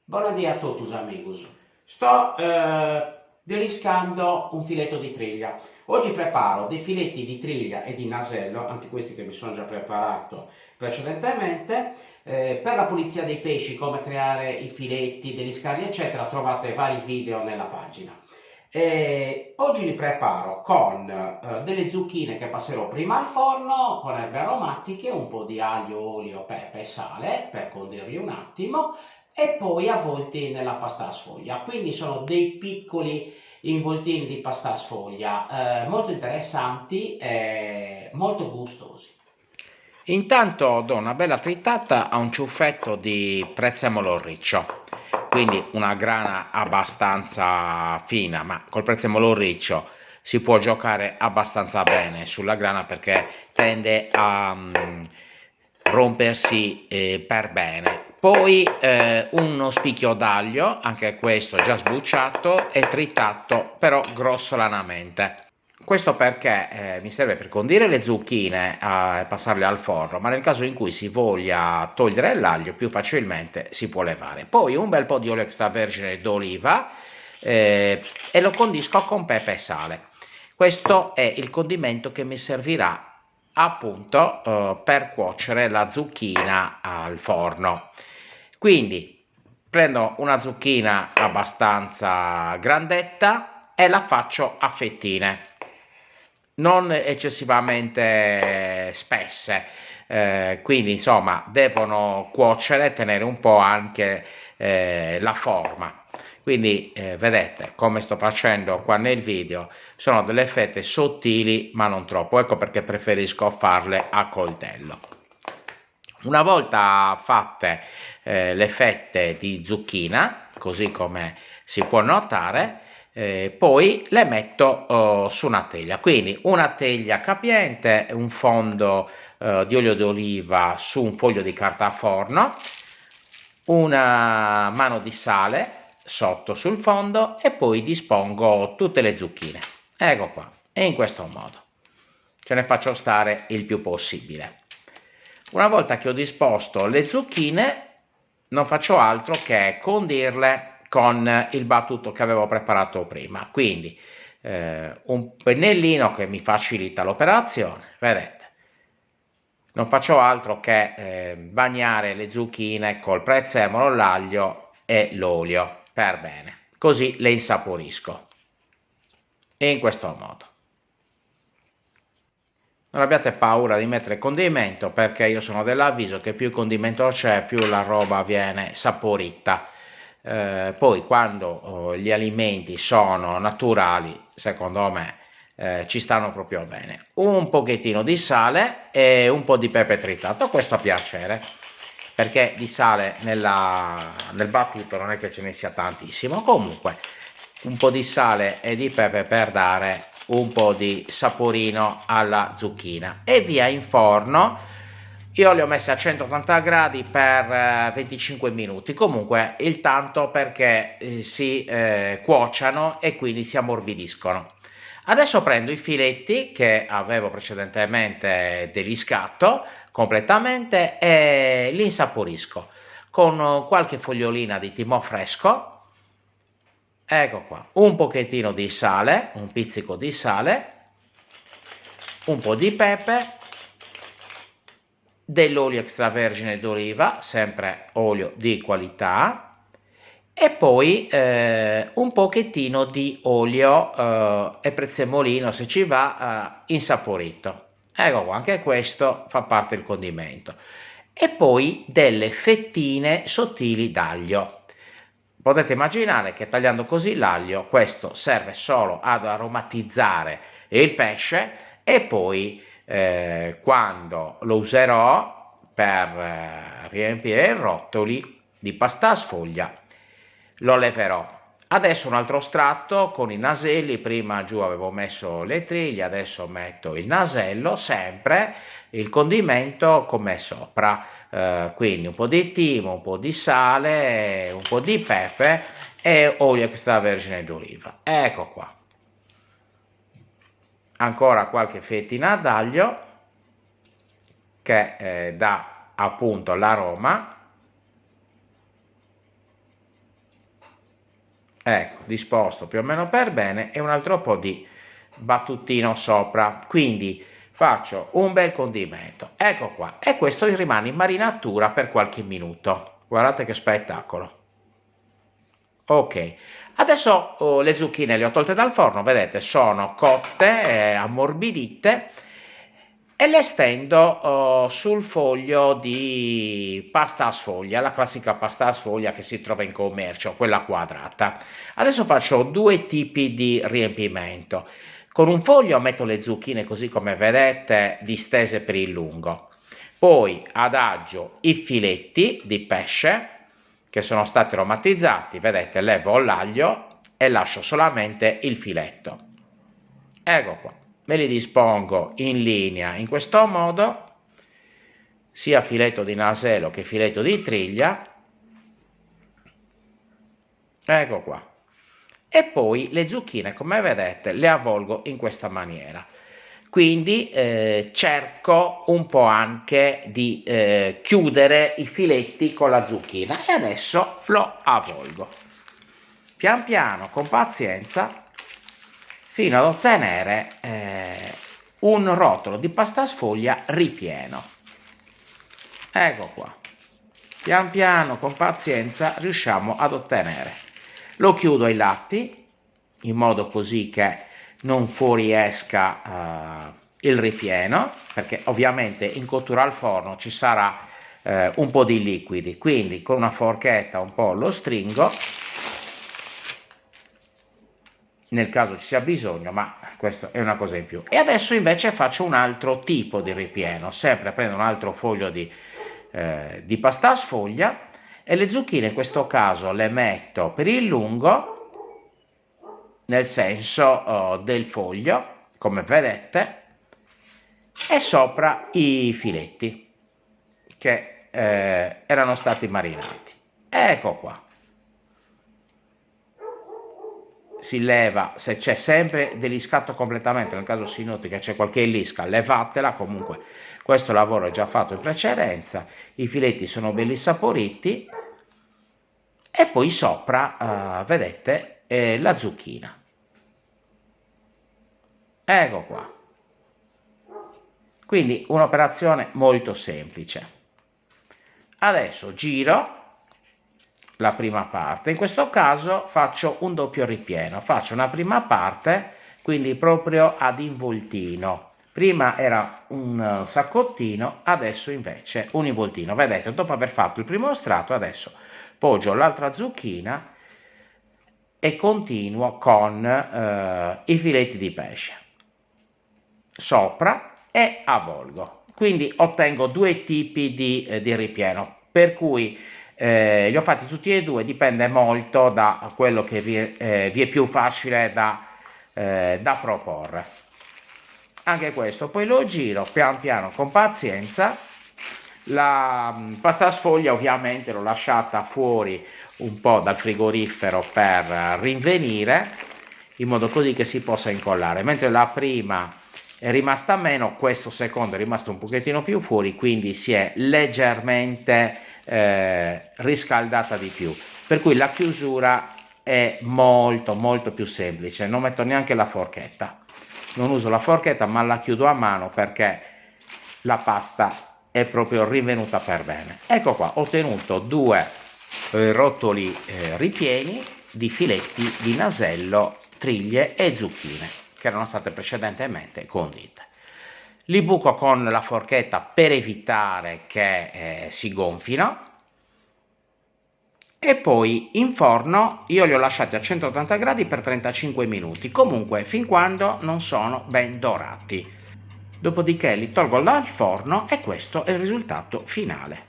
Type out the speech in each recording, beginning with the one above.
Buonasera a tutti amigos. Sto deliscando un filetto di triglia. Oggi preparo dei filetti di triglia e di nasello, anche questi che mi sono già preparato precedentemente. Per la pulizia dei pesci, come creare i filetti, deliscarli, eccetera, trovate vari video nella pagina. Oggi li preparo con delle zucchine che passerò prima al forno, con erbe aromatiche, un po' di aglio, olio, pepe e sale per condirli un attimo e poi avvolti nella pasta a sfoglia. Quindi sono dei piccoli involtini di pasta a sfoglia molto interessanti e molto gustosi. Intanto do una bella tritata a un ciuffetto di prezzemolo riccio, quindi una grana abbastanza fina, ma col prezzemolo riccio si può giocare abbastanza bene sulla grana perché tende a rompersi per bene. Poi uno spicchio d'aglio, anche questo già sbucciato e tritato, però grossolanamente. Questo perché mi serve per condire le zucchine e passarle al forno, ma nel caso in cui si voglia togliere l'aglio più facilmente si può levare. Poi un bel po' di olio extravergine d'oliva e lo condisco con pepe e sale. Questo è il condimento che mi servirà appunto per cuocere la zucchina al forno. Quindi prendo una zucchina abbastanza grandetta e la faccio a fettine, non eccessivamente spesse, quindi insomma devono cuocere, tenere un po' anche la forma. Quindi vedete come sto facendo qua nel video, sono delle fette sottili ma non troppo, ecco perché preferisco farle a coltello. Una volta fatte le fette di zucchina, così come si può notare, poi le metto su una teglia, quindi una teglia capiente, un fondo di olio d'oliva su un foglio di carta forno, una mano di sale sotto sul fondo e poi dispongo tutte le zucchine. Ecco qua, e in questo modo ce ne faccio stare il più possibile. Una volta che ho disposto le zucchine, non faccio altro che condirle con il battuto che avevo preparato prima. Quindi un pennellino che mi facilita l'operazione, vedete. Non faccio altro che bagnare le zucchine col prezzemolo, l'aglio e l'olio per bene. Così le insaporisco. E in questo modo. Non abbiate paura di mettere condimento perché io sono dell'avviso che più condimento c'è più la roba viene saporita. Poi quando gli alimenti sono naturali, secondo me ci stanno proprio bene. Un pochettino di sale e un po' di pepe tritato, questo a piacere, perché di sale nel battuto non è che ce ne sia tantissimo. Comunque un po' di sale e di pepe per dare un po' di saporino alla zucchina e via in forno. Io li ho messi a 180 gradi per 25 minuti, comunque il tanto perché si cuociano e quindi si ammorbidiscono. Adesso prendo i filetti che avevo precedentemente deliscato completamente e li insaporisco con qualche fogliolina di timò fresco. Ecco qua, un pochettino di sale, un pizzico di sale, un po' di pepe, dell'olio extravergine d'oliva, sempre olio di qualità, e poi un pochettino di olio e prezzemolino se ci va insaporito. Ecco qua, anche questo fa parte del condimento. E poi delle fettine sottili d'aglio. Potete immaginare che tagliando così l'aglio, questo serve solo ad aromatizzare il pesce e poi quando lo userò per riempire i rotoli di pasta a sfoglia lo leverò. Adesso un altro strato con i naselli, prima giù avevo messo le triglie, adesso metto il nasello, sempre il condimento come sopra, quindi un po' di timo, un po' di sale, un po' di pepe e olio extravergine d'oliva. Ecco qua. Ancora qualche fettina d'aglio che dà appunto l'aroma. ecco, disposto più o meno per bene, e un altro po' di battutino sopra. Quindi faccio un bel condimento, ecco qua, e questo rimane in marinatura per qualche minuto. Guardate che spettacolo. Ok, adesso le zucchine le ho tolte dal forno, vedete, sono cotte, ammorbidite, e le stendo sul foglio di pasta a sfoglia, la classica pasta a sfoglia che si trova in commercio, quella quadrata. Adesso faccio due tipi di riempimento. Con un foglio metto le zucchine così come vedete, distese per il lungo. Poi adagio i filetti di pesce che sono stati aromatizzati, vedete, levo l'aglio e lascio solamente il filetto. Ecco qua, me li dispongo in linea in questo modo, sia filetto di nasello che filetto di triglia. Ecco qua. E poi le zucchine, come vedete, le avvolgo in questa maniera. Quindi cerco un po' anche di chiudere i filetti con la zucchina, e adesso lo avvolgo pian piano, con pazienza, fino ad ottenere un rotolo di pasta sfoglia ripieno. Ecco qua, pian piano, con pazienza, riusciamo ad ottenere. Lo chiudo ai lati in modo così che non fuoriesca il ripieno, perché ovviamente in cottura al forno ci sarà un po' di liquidi, quindi con una forchetta un po' lo stringo nel caso ci sia bisogno, ma questo è una cosa in più. E adesso invece faccio un altro tipo di ripieno, sempre prendo un altro foglio di pasta a sfoglia, e le zucchine in questo caso le metto per il lungo, nel senso del foglio, come vedete, e sopra i filetti che erano stati marinati. Ecco qua. Si leva, se c'è sempre deliscato completamente, nel caso si noti che c'è qualche lisca, levatela. Comunque questo lavoro è già fatto in precedenza, i filetti sono belli saporiti, e poi sopra vedete la zucchina. Ecco qua. Quindi un'operazione molto semplice. Adesso giro la prima parte, in questo caso faccio un doppio ripieno, faccio una prima parte quindi proprio ad involtino, prima era un saccottino, adesso invece un involtino. Vedete, dopo aver fatto il primo strato adesso poggio l'altra zucchina e continuo con i filetti di pesce sopra e avvolgo. Quindi ottengo due tipi di ripieno, per cui li ho fatti tutti e due, dipende molto da quello che vi è più facile da proporre. Anche questo poi lo giro pian piano con pazienza. La pasta sfoglia ovviamente l'ho lasciata fuori un po' dal frigorifero per rinvenire, in modo così che si possa incollare, mentre la prima è rimasta meno, questo secondo è rimasto un pochettino più fuori, quindi si è leggermente riscaldata di più, per cui la chiusura è molto più semplice. Non metto neanche la forchetta, non uso la forchetta, ma la chiudo a mano perché la pasta è proprio rinvenuta per bene. Ecco qua, ho ottenuto due rotoli ripieni di filetti di nasello, triglie e zucchine che erano state precedentemente condite. Li buco con la forchetta per evitare che si gonfino, e poi in forno io li ho lasciati a 180 gradi per 35 minuti, comunque fin quando non sono ben dorati. Dopodiché li tolgo dal forno e questo è il risultato finale.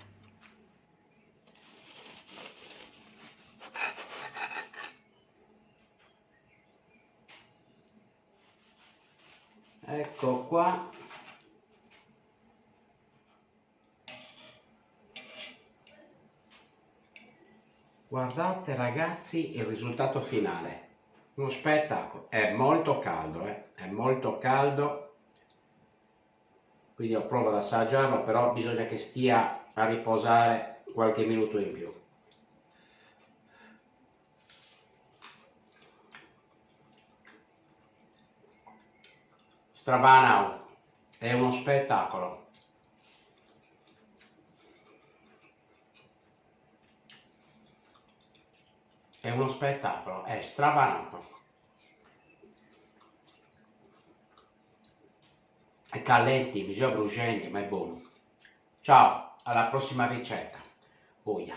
Ecco qua. Guardate ragazzi il risultato finale. Uno spettacolo. È molto caldo, è molto caldo. Quindi io provo ad assaggiarlo, però bisogna che stia a riposare qualche minuto in più. Stravanau, è uno spettacolo. È uno spettacolo, è stravanato. È caletti, bisogna brucienti, ma è buono. Ciao, alla prossima ricetta. Boia.